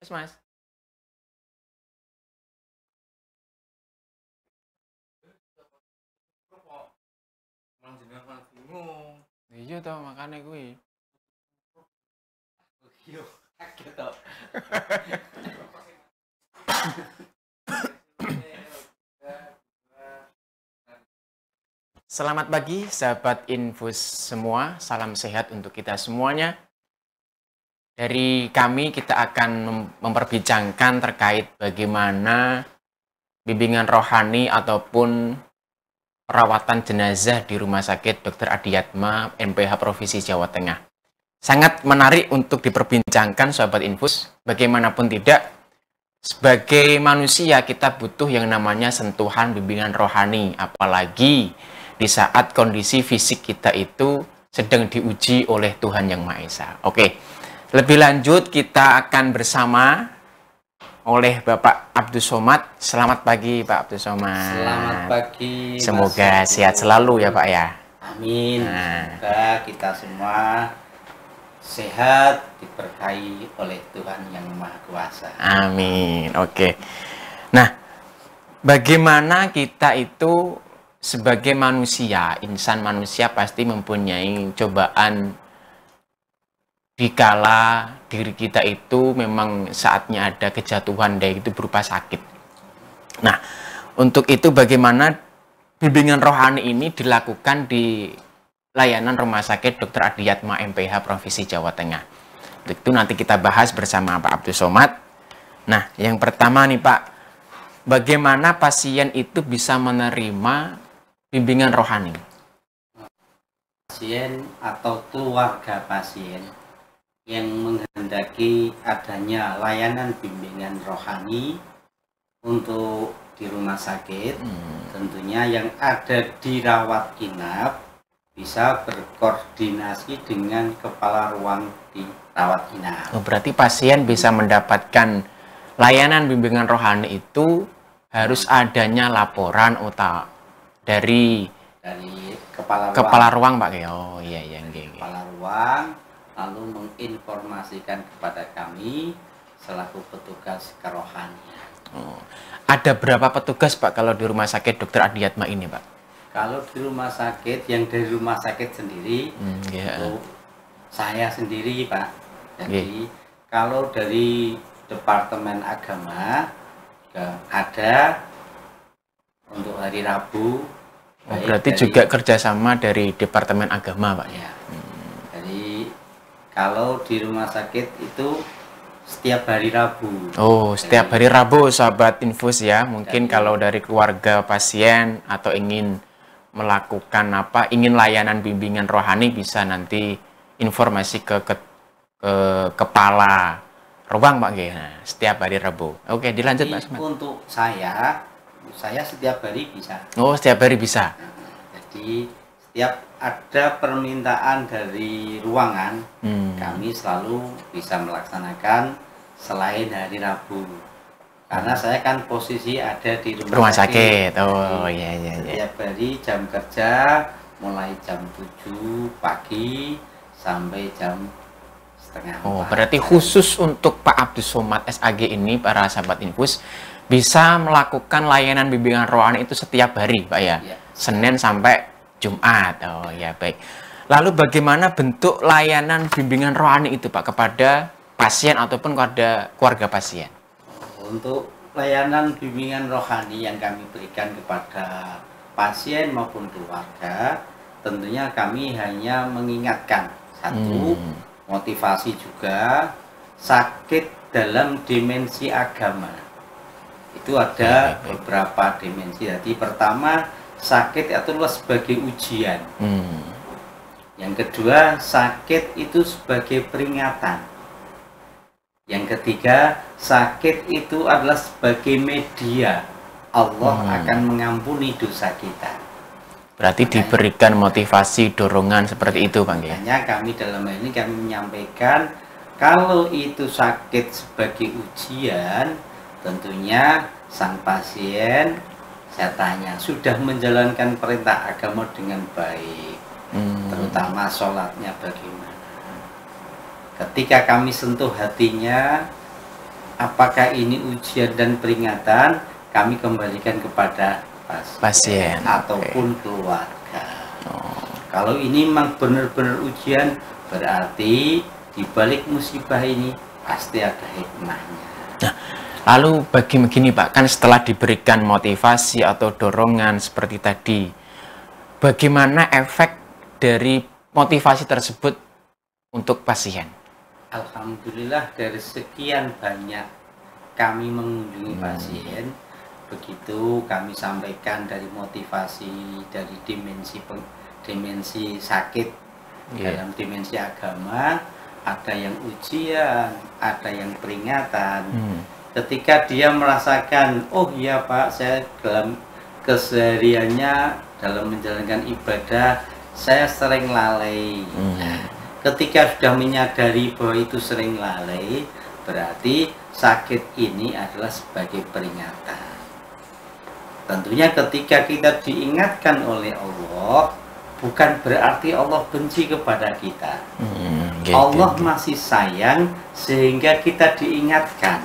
Terus Mas. Iya toh makane kuwi. Yo, kaget toh. Selamat pagi sahabat Infus semua, salam sehat untuk kita semuanya. Dari kami kita akan memperbincangkan terkait bagaimana bimbingan rohani ataupun perawatan jenazah di Rumah Sakit Dr. Adiatma MPH Provinsi Jawa Tengah. Sangat menarik untuk diperbincangkan sahabat Infus, bagaimanapun tidak, sebagai manusia kita butuh yang namanya sentuhan bimbingan rohani, apalagi di saat kondisi fisik kita itu sedang diuji oleh Tuhan Yang Maha Esa. Oke, lebih lanjut kita akan bersama oleh Bapak Abdus Somad. Selamat pagi Pak Abdus Somad. Selamat pagi. Semoga sehat selalu ya Pak ya. Amin. Semoga kita semua sehat, diberkahi oleh Tuhan Yang Maha Kuasa. Amin. Oke. Nah, bagaimana kita itu sebagai manusia, insan manusia pasti mempunyai cobaan dikala diri kita itu memang saatnya ada kejatuhan, dan itu berupa sakit. Nah, untuk itu bagaimana bimbingan rohani ini dilakukan di layanan Rumah Sakit Dr. Adiatma MPH Provinsi Jawa Tengah. Untuk itu nanti kita bahas bersama Pak Abdus Somad. Nah, yang pertama nih Pak, bagaimana pasien itu bisa menerima bimbingan rohani? Pasien atau keluarga pasien yang menghendaki adanya layanan bimbingan rohani untuk di rumah sakit, tentunya yang ada di rawat inap bisa berkoordinasi dengan kepala ruang di rawat inap. Oh, berarti pasien bisa mendapatkan layanan bimbingan rohani itu harus adanya laporan dari kepala ruang Pak. Oh iya iya. Kepala ruang lalu menginformasikan kepada kami selaku petugas kerohanian. Oh. Ada berapa petugas Pak kalau di Rumah Sakit Dr. Adiatma ini Pak? Kalau di rumah sakit, yang dari rumah sakit sendiri, itu saya sendiri Pak. Jadi kalau dari Departemen Agama ada untuk hari Rabu. Oh, berarti juga kerjasama dari Departemen Agama Pak ya? Jadi kalau di rumah sakit itu setiap hari Rabu. Oh, setiap hari Rabu sahabat Infus ya. Mungkin kalau dari keluarga pasien atau ingin melakukan ingin layanan bimbingan rohani bisa nanti informasi ke kepala ruang Pak nah, setiap hari Rabu. Oke, dilanjut Pak Somad. Untuk saya setiap hari bisa. Oh, setiap hari bisa. Jadi setiap ada permintaan dari ruangan, kami selalu bisa melaksanakan selain hari Rabu. Karena saya kan posisi ada di rumah sakit. Oh iya iya. Setiap hari jam kerja mulai jam 7 pagi sampai jam setengah 4. Oh, berarti khusus untuk Pak Abdus Somad SAG ini, para sahabat Infus, bisa melakukan layanan bimbingan rohani itu setiap hari Pak ya? Senin sampai Jumat. Oh ya baik. Lalu bagaimana bentuk layanan bimbingan rohani itu Pak kepada pasien ataupun kepada keluarga pasien? Untuk layanan bimbingan rohani yang kami berikan kepada pasien maupun keluarga, tentunya kami hanya mengingatkan satu, motivasi juga, sakit dalam dimensi agama. Itu ada beberapa dimensi. Jadi pertama, sakit itu sebagai ujian. Yang kedua, sakit itu sebagai peringatan. Yang ketiga, sakit itu adalah sebagai media Allah akan mengampuni dosa kita. Berarti diberikan motivasi, dorongan seperti itu Bang. Makanya kami dalam hal ini kami menyampaikan kalau itu sakit sebagai ujian, tentunya sang pasien, saya tanya, sudah menjalankan perintah agama dengan baik, terutama sholatnya bagaimana. Ketika kami sentuh hatinya, apakah ini ujian dan peringatan, kami kembalikan kepada pasien ataupun keluarga. Kalau ini memang benar-benar ujian, berarti di balik musibah ini pasti ada hikmahnya. Nah, lalu begini Pak, kan setelah diberikan motivasi atau dorongan seperti tadi, bagaimana efek dari motivasi tersebut untuk pasien? Alhamdulillah dari sekian banyak kami mengunjungi pasien, begitu kami sampaikan dari motivasi, dari dimensi sakit, dalam dimensi agama, ada yang ujian, ada yang peringatan. Ketika dia merasakan, oh iya Pak, saya dalam kesehariannya dalam menjalankan ibadah saya sering lalai. Ketika sudah menyadari bahwa itu sering lalai, berarti sakit ini adalah sebagai peringatan. Tentunya ketika kita diingatkan oleh Allah, bukan berarti Allah benci kepada kita. Allah masih sayang sehingga kita diingatkan.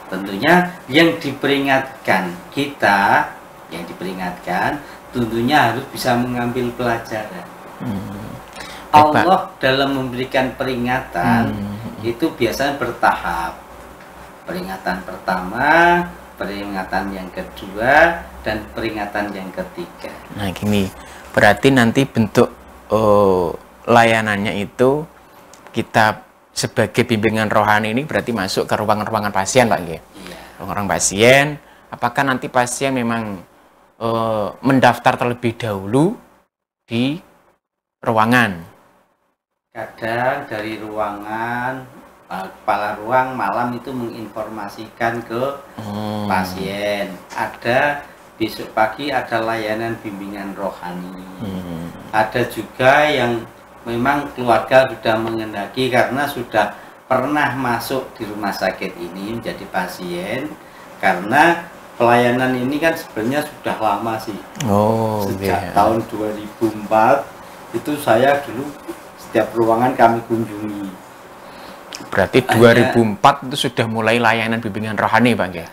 Tentunya yang diperingatkan kita, tentunya harus bisa mengambil pelajaran. Allah dalam memberikan peringatan itu biasanya bertahap. Peringatan pertama, peringatan yang kedua, dan peringatan yang ketiga. Nah gini, berarti nanti bentuk layanannya itu kita sebagai bimbingan rohani ini berarti masuk ke ruangan-ruangan pasien Pak Nggih. Iya. Ruangan pasien, apakah nanti pasien memang mendaftar terlebih dahulu di ruangan? Kadang dari ruangan, kepala ruang malam itu menginformasikan ke pasien. Ada besok pagi ada layanan bimbingan rohani. Ada juga yang memang keluarga sudah mengendaki karena sudah pernah masuk di rumah sakit ini menjadi pasien. Karena pelayanan ini kan sebenarnya sudah lama sih. Sejak tahun 2004 itu saya dulu setiap ruangan kami kunjungi. Berarti 2004 itu sudah mulai layanan bimbingan rohani Pak Nggih.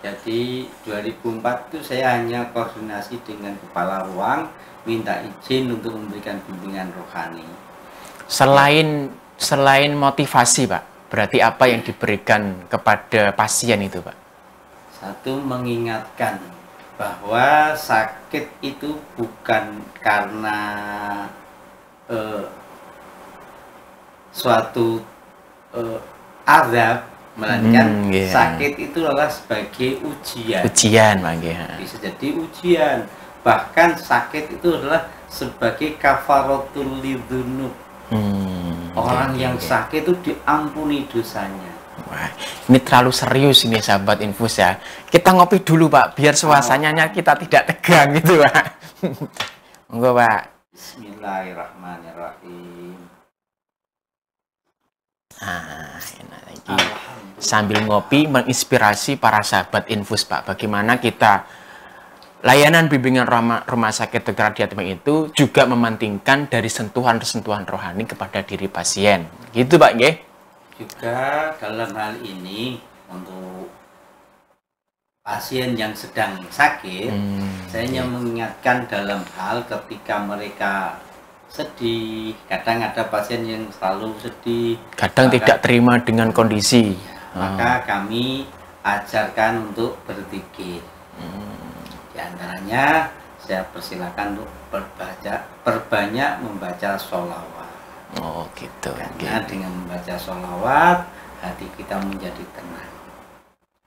Jadi 2004 itu saya hanya koordinasi dengan kepala ruang, minta izin untuk memberikan bimbingan rohani. Selain motivasi Pak, berarti apa yang diberikan kepada pasien itu Pak? Satu, mengingatkan bahwa sakit itu bukan karena suatu azab, melainkan sakit itu adalah sebagai ujian. Bisa jadi ujian. Bahkan sakit itu adalah sebagai kafaratul lidzunub. Orang yang sakit itu diampuni dosanya. Wah, ini terlalu serius ini sahabat Infus ya. Kita ngopi dulu Pak, biar suasananya kita tidak tegang gitu Pak. Monggo Pak. Bismillahirrahmanirrahim. Enak lagi. Sambil ngopi menginspirasi para sahabat Infus Pak. Bagaimana kita layanan bimbingan rumah sakit Dr. Adi Atma itu juga mementingkan dari sentuhan-sentuhan rohani kepada diri pasien. Gitu Pak nggih? Juga dalam hal ini untuk pasien yang sedang sakit, saya hanya mengingatkan dalam hal ketika mereka sedih. Kadang ada pasien yang selalu sedih, kadang tidak terima dengan kondisi. Maka kami ajarkan untuk berzikir. Di antaranya saya persilakan untuk perbanyak membaca sholawat. Oh gitu. Karena dengan membaca sholawat hati kita menjadi tenang.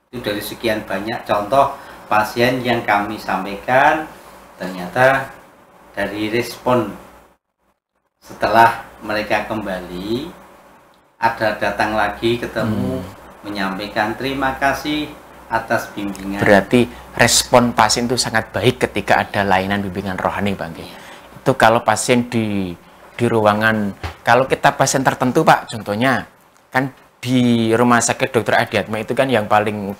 Itu dari sekian banyak contoh pasien yang kami sampaikan, ternyata dari respon setelah mereka kembali, ada datang lagi ketemu, menyampaikan terima kasih atas bimbingan. Berarti respon pasien itu sangat baik ketika ada layanan bimbingan rohani Pak Nggih. Itu kalau pasien di ruangan, kalau kita pasien tertentu Pak, contohnya kan di rumah sakit Dr. Adi Atma itu kan yang paling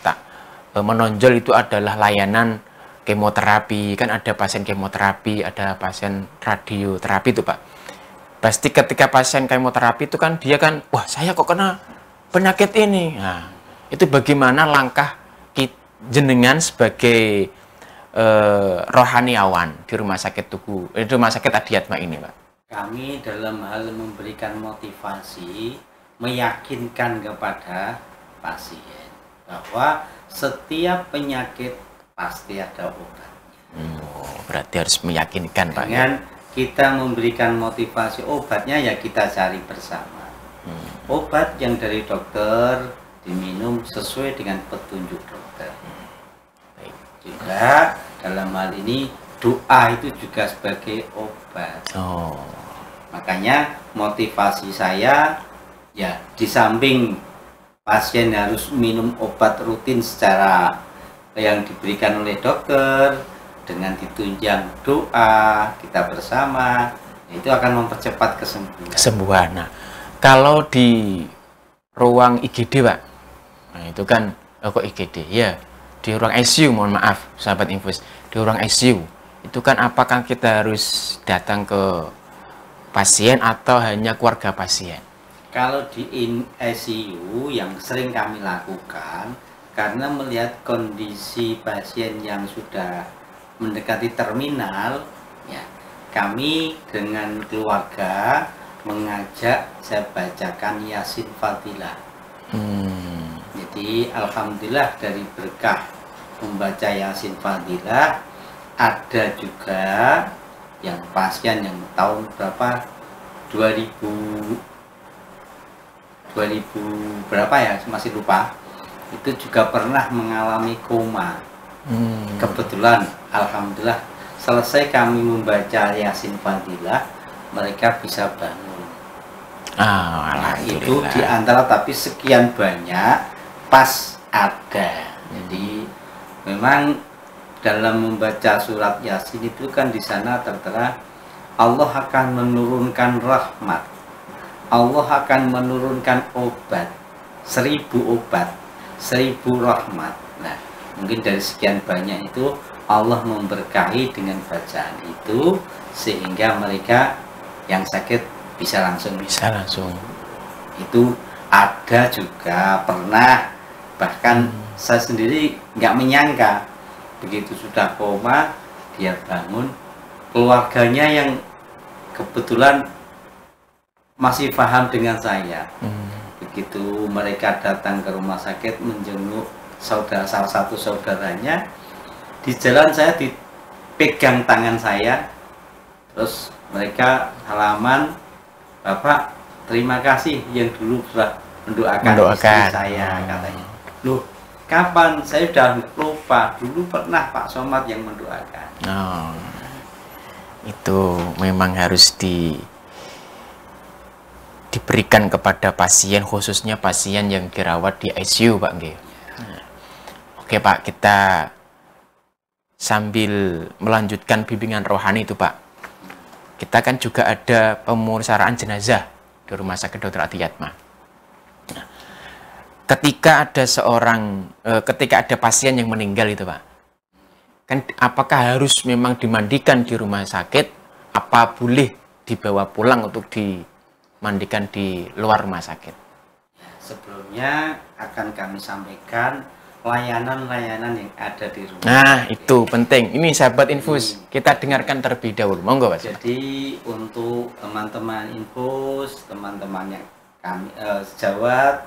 menonjol itu adalah layanan kemoterapi. Kan ada pasien kemoterapi, ada pasien radioterapi itu Pak. Pasti ketika pasien kemoterapi itu kan dia kan, wah saya kok kena penyakit ini. Nah, Itu bagaimana langkah jenengan sebagai rohaniawan di Rumah Sakit Tugu, Rumah Sakit Adiatma ini, Pak? Kami dalam hal memberikan motivasi, meyakinkan kepada pasien bahwa setiap penyakit pasti ada obatnya. Berarti harus meyakinkan, Pak. Dengan kita memberikan motivasi obatnya ya kita cari bersama. Obat yang dari dokter diminum sesuai dengan petunjuk dokter. Juga dalam hal ini doa itu juga sebagai obat. Makanya motivasi saya ya di samping pasien harus minum obat rutin secara yang diberikan oleh dokter dengan ditunjang doa kita bersama, itu akan mempercepat kesembuhan. Nah, kalau di ruang IGD, Pak, nah itu kan kok IGD ya, di ruang ICU, mohon maaf sahabat Infus, di ruang ICU itu kan apakah kita harus datang ke pasien atau hanya keluarga pasien? Kalau di ICU yang sering kami lakukan, karena melihat kondisi pasien yang sudah mendekati terminal, ya kami dengan keluarga mengajak saya bacakan Yasin Fadilah. Jadi alhamdulillah dari berkah membaca Yasin Fadilah, ada juga yang pasien yang tahun berapa 2000 berapa ya, masih lupa, itu juga pernah mengalami koma. Kebetulan alhamdulillah selesai kami membaca Yasin Fadilah, mereka bisa bangun. Nah, itu diantara tapi sekian banyak pas ada. Jadi memang dalam membaca surat Yasin itu kan di sana tertera Allah akan menurunkan rahmat, Allah akan menurunkan obat, 1000 obat, 1000 rahmat. Nah, mungkin dari sekian banyak itu Allah memberkahi dengan bacaan itu sehingga mereka yang sakit bisa langsung. Itu ada juga pernah, bahkan saya sendiri nggak menyangka begitu sudah koma dia bangun, keluarganya yang kebetulan masih paham dengan saya. Begitu mereka datang ke rumah sakit menjenguk salah satu saudaranya, di jalan saya dipegang tangan saya, terus mereka halaman, Bapak terima kasih yang dulu sudah mendoakan istri saya, katanya. Loh, kapan? Saya sudah lupa, dulu pernah Pak Somad yang mendoakan. Itu memang harus diberikan kepada pasien, khususnya pasien yang dirawat di ICU, Pak. Oke, Pak, kita sambil melanjutkan bimbingan rohani itu, Pak. Kita kan juga ada pemusyawaratan jenazah di Rumah Sakit Dr. Adiatma. Ketika ada pasien yang meninggal itu, Pak, kan apakah harus memang dimandikan di rumah sakit? Apa boleh dibawa pulang untuk dimandikan di luar rumah sakit? Sebelumnya akan kami sampaikan layanan-layanan yang ada di rumah. Nah, itu penting. Ini sahabat Infus, kita dengarkan terlebih dahulu. Monggo, Pak. Jadi untuk teman-teman Infus, teman-teman yang kami sejawat,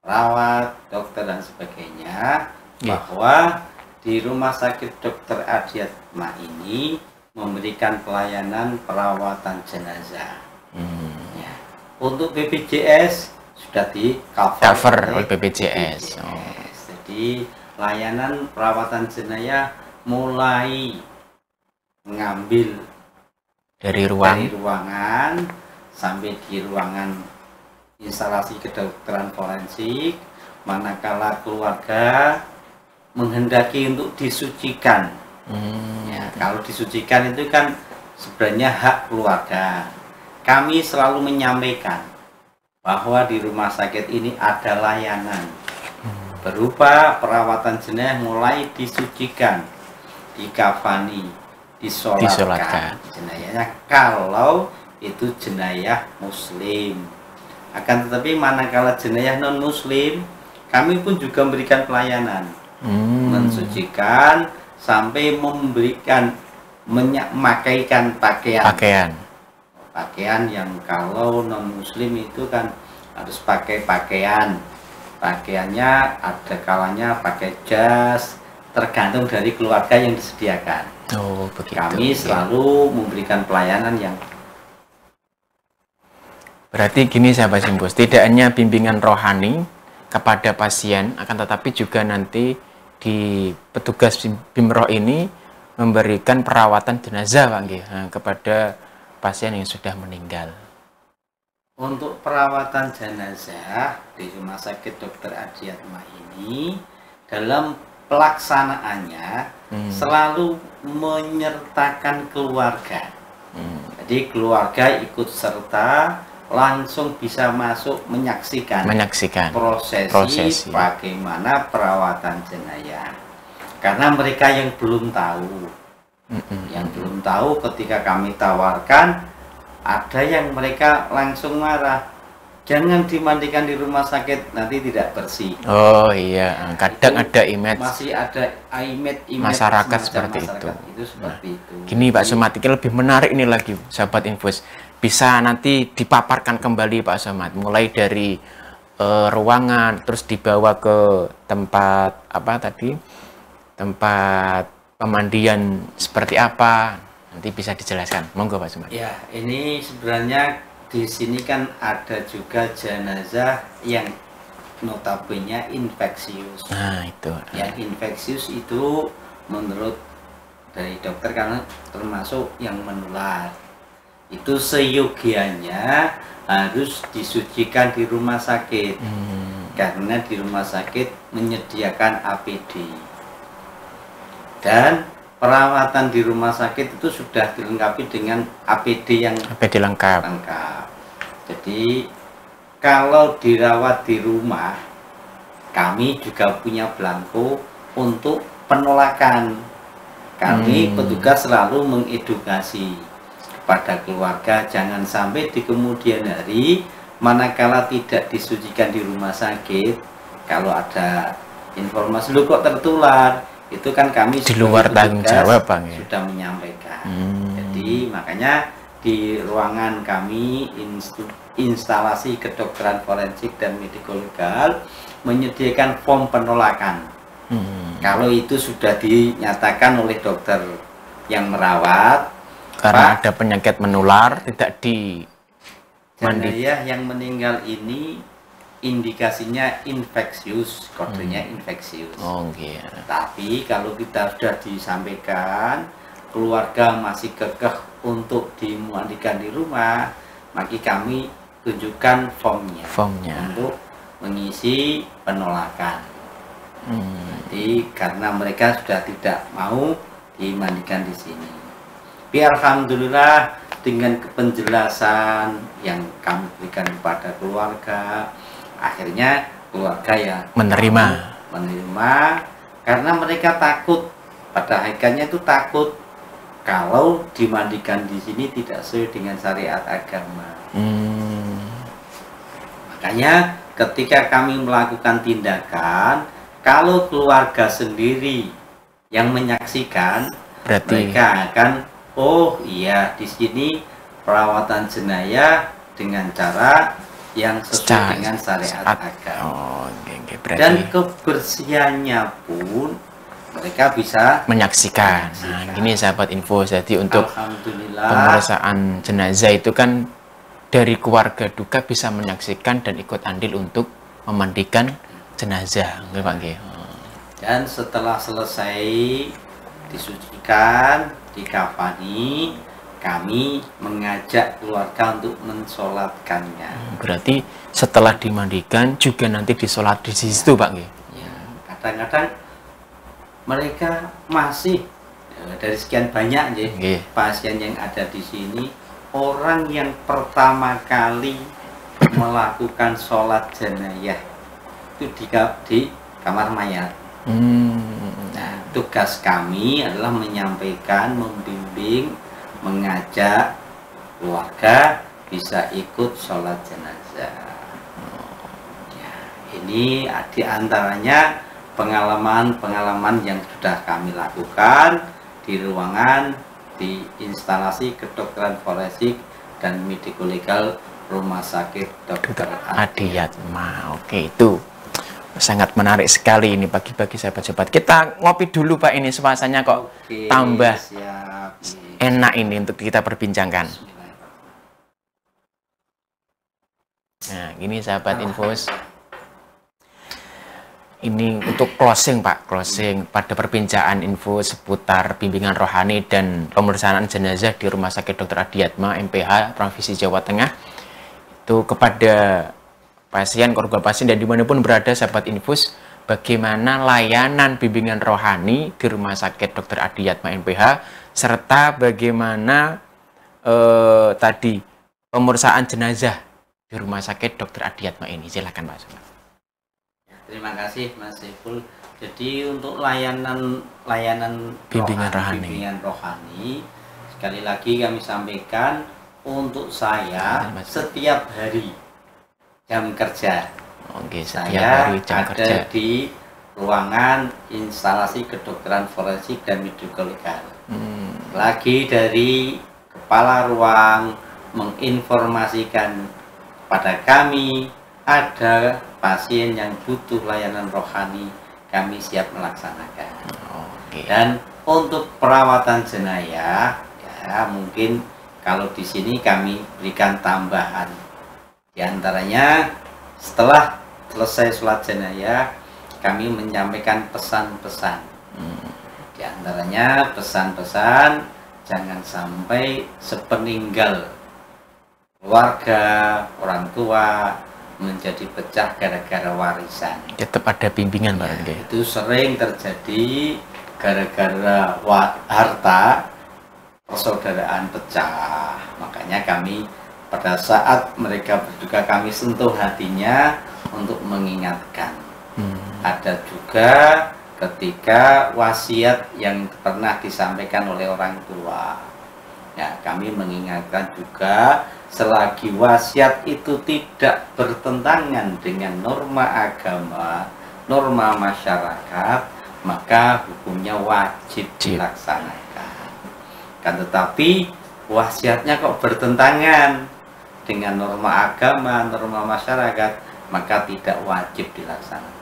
perawat, dokter dan sebagainya, bahwa di Rumah Sakit Dr. Adiatma ini memberikan pelayanan perawatan jenazah. Ya. Untuk BPJS sudah di cover oleh BPJS. Jadi layanan perawatan jenazah mulai mengambil dari ruangan sampai di ruangan instalasi kedokteran forensik, manakala keluarga menghendaki untuk disucikan. Ya, kalau disucikan itu kan sebenarnya hak keluarga. Kami selalu menyampaikan bahwa di rumah sakit ini ada layanan berupa perawatan jenazah mulai disucikan, dikafani, disolatkan jenazahnya kalau itu jenazah muslim. Akan tetapi manakala jenazah non muslim kami pun juga memberikan pelayanan, mensucikan sampai memberikan memakaikan pakaian yang kalau non muslim itu kan harus pakai pakaiannya ada kalanya pakai jas, tergantung dari keluarga yang disediakan. Oh, begitu. Kami selalu memberikan pelayanan yang berarti gini sahabat Simbos, tidak hanya bimbingan rohani kepada pasien, akan tetapi juga nanti di petugas BIMROH ini memberikan perawatan jenazah Pak Nggih, kepada pasien yang sudah meninggal. Untuk perawatan jenazah di Rumah Sakit Dr. Adiatma ini dalam pelaksanaannya selalu menyertakan keluarga. Jadi keluarga ikut serta, langsung bisa masuk menyaksikan prosesi bagaimana perawatan jenazah. Karena mereka yang belum tahu, ketika kami tawarkan, ada yang mereka langsung marah, jangan dimandikan di rumah sakit, nanti tidak bersih. Oh iya, kadang ada image, masih ada image masyarakat seperti itu. Seperti itu. Gini Pak Somad, ini lebih menarik ini lagi sahabat Infus, bisa nanti dipaparkan kembali Pak Somad, mulai dari ruangan, terus dibawa ke tempat apa tadi, tempat pemandian seperti apa, nanti bisa dijelaskan. Monggo Pak Somad. Ya, ini sebenarnya di sini kan ada juga jenazah yang notabene infeksius. Nah itu. Yang infeksius itu menurut dari dokter karena termasuk yang menular. Itu seyogianya harus disucikan di rumah sakit, karena di rumah sakit menyediakan APD. Dan perawatan di rumah sakit itu sudah dilengkapi dengan APD yang lengkap. Jadi kalau dirawat di rumah, kami juga punya belangko untuk penolakan. Kami petugas selalu mengedukasi pada keluarga, jangan sampai di kemudian hari manakala tidak disucikan di rumah sakit, kalau ada informasi lu kok tertular, itu kan kami di luar tanggung jawab Bang, sudah menyampaikan. Jadi makanya di ruangan kami instalasi kedokteran forensik dan mediko legal menyediakan form penolakan. Kalau itu sudah dinyatakan oleh dokter yang merawat karena ada penyakit menular, tidak di jenazah yang meninggal ini indikasinya infeksius, kodenya infeksius. Oh iya. Tapi kalau kita sudah disampaikan, keluarga masih kekeh untuk dimandikan di rumah, maka kami tunjukkan formnya untuk mengisi penolakan. Jadi karena mereka sudah tidak mau dimandikan di sini. Alhamdulillah dengan penjelasan yang kami berikan kepada keluarga, akhirnya keluarga ya menerima karena mereka takut, pada hakikatnya itu takut kalau dimandikan di sini tidak sesuai dengan syariat agama. Makanya ketika kami melakukan tindakan, kalau keluarga sendiri yang menyaksikan, mereka akan oh iya, di sini perawatan jenazah dengan cara yang sesuai dengan syariat agama. Dan kebersihannya pun mereka bisa menyaksikan. Nah, gini sahabat info, jadi untuk pemeriksaan jenazah itu kan dari keluarga duka bisa menyaksikan dan ikut andil untuk memandikan jenazah, Pak Nggih. Dan setelah selesai disucikan, dikafani, kami mengajak keluarga untuk mensolatkannya. Berarti setelah dimandikan juga nanti disolat di situ, Pak Nggih? Ya, kadang-kadang mereka masih dari sekian banyak pasien yang ada di sini, orang yang pertama kali melakukan sholat jenazah itu di kamar mayat. Nah, tugas kami adalah menyampaikan, membimbing, mengajak keluarga bisa ikut sholat jenazah. Ya, Ini diantaranya pengalaman-pengalaman yang sudah kami lakukan di ruangan, di instalasi kedokteran forensik dan mediko-legal Rumah Sakit Dr. Adiatma. Oke, itu sangat menarik sekali ini pagi-pagi sahabat-sahabat. Kita ngopi dulu Pak, ini suasananya kok tambah enak ini untuk kita perbincangkan. Nah, ini sahabat Infus. Ini untuk closing Pak, closing pada perbincangan info seputar bimbingan rohani dan pemeriksaan jenazah di Rumah Sakit Dr. Adiatma MPH Provinsi Jawa Tengah. Itu kepada pasien, keluarga pasien dan dimanapun berada sahabat Infus, bagaimana layanan bimbingan rohani di Rumah Sakit Dr. Adiatma MPH, serta bagaimana tadi pemeriksaan jenazah di Rumah Sakit Dr. Adiatma ini. Silakan Pak Somat. Terima kasih Mas Saiful. Jadi untuk layanan bimbingan rohani, sekali lagi kami sampaikan, untuk saya setiap hari jam kerja. Oke, setiap hari jam kerja di ruangan instalasi kedokteran forensik dan mediko-legal. Lagi dari kepala ruang menginformasikan pada kami ada pasien yang butuh layanan rohani, kami siap melaksanakan. Dan untuk perawatan jenazah, ya mungkin kalau di sini kami berikan tambahan. Di antaranya setelah selesai sholat jenazah, kami menyampaikan pesan-pesan. Di antaranya pesan-pesan jangan sampai sepeninggal keluarga, orang tua menjadi pecah gara-gara warisan. Tetap ada bimbingan Pak. Itu sering terjadi gara-gara harta, persaudaraan pecah. Makanya kami pada saat mereka berduka, kami sentuh hatinya untuk mengingatkan. Ada juga ketika wasiat yang pernah disampaikan oleh orang tua, ya kami mengingatkan juga, selagi wasiat itu tidak bertentangan dengan norma agama, norma masyarakat, maka hukumnya wajib dilaksanakan. Kan tetapi wasiatnya kok bertentangan dengan norma agama, norma masyarakat, maka tidak wajib dilaksanakan.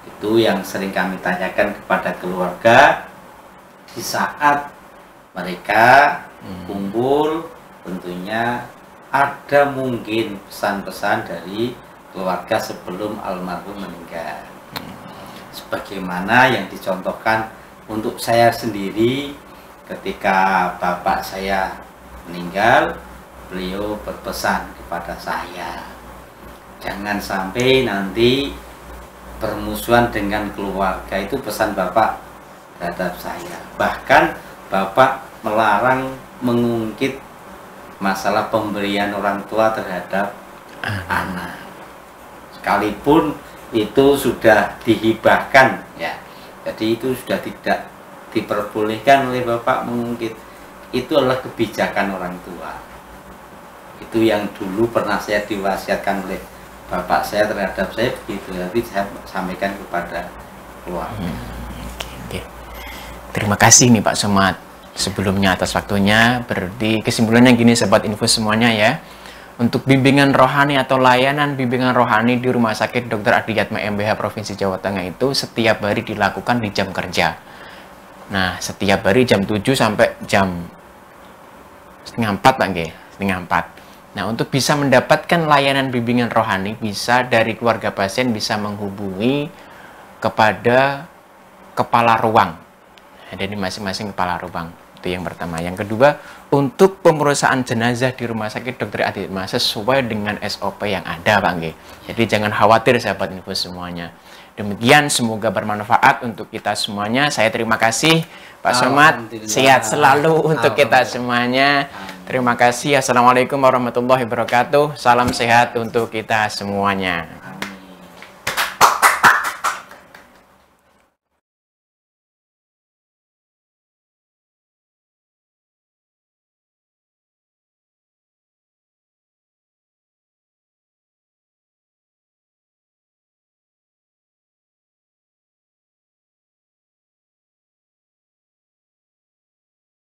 Itu yang sering kami tanyakan kepada keluarga di saat mereka kumpul. Tentunya ada mungkin pesan-pesan dari keluarga sebelum almarhum meninggal. Sebagaimana yang dicontohkan untuk saya sendiri, ketika bapak saya meninggal, beliau berpesan kepada saya, jangan sampai nanti permusuhan dengan keluarga. Itu pesan bapak terhadap saya. Bahkan bapak melarang mengungkit masalah pemberian orang tua terhadap anak, sekalipun itu sudah dihibahkan, ya. Jadi itu sudah tidak diperbolehkan oleh bapak mengungkit. Itu adalah kebijakan orang tua. Itu yang dulu pernah saya diwasiatkan oleh bapak saya terhadap saya, begitu. Nanti saya sampaikan kepada keluarga. Terima kasih nih Pak Somad sebelumnya atas waktunya. Berarti kesimpulannya gini sahabat Infus semuanya ya, untuk bimbingan rohani atau layanan bimbingan rohani di Rumah Sakit Dr. Adiatma MPH Provinsi Jawa Tengah itu setiap hari dilakukan di jam kerja. Nah, setiap hari jam 7 sampai jam setengah 4 Pak nggih, setengah 4. Nah, untuk bisa mendapatkan layanan bimbingan rohani, bisa dari keluarga pasien bisa menghubungi kepada kepala ruang. Ada di masing-masing kepala ruang. Itu yang pertama. Yang kedua, untuk pemeriksaan jenazah di Rumah Sakit Dr. Adiatma sesuai dengan SOP yang ada Pak nggih. Jadi jangan khawatir sahabat Infus semuanya. Demikian, semoga bermanfaat untuk kita semuanya. Saya terima kasih Pak Somad, sehat selalu untuk kita semuanya. Terima kasih. Assalamualaikum warahmatullahi wabarakatuh. Salam sehat untuk kita semuanya.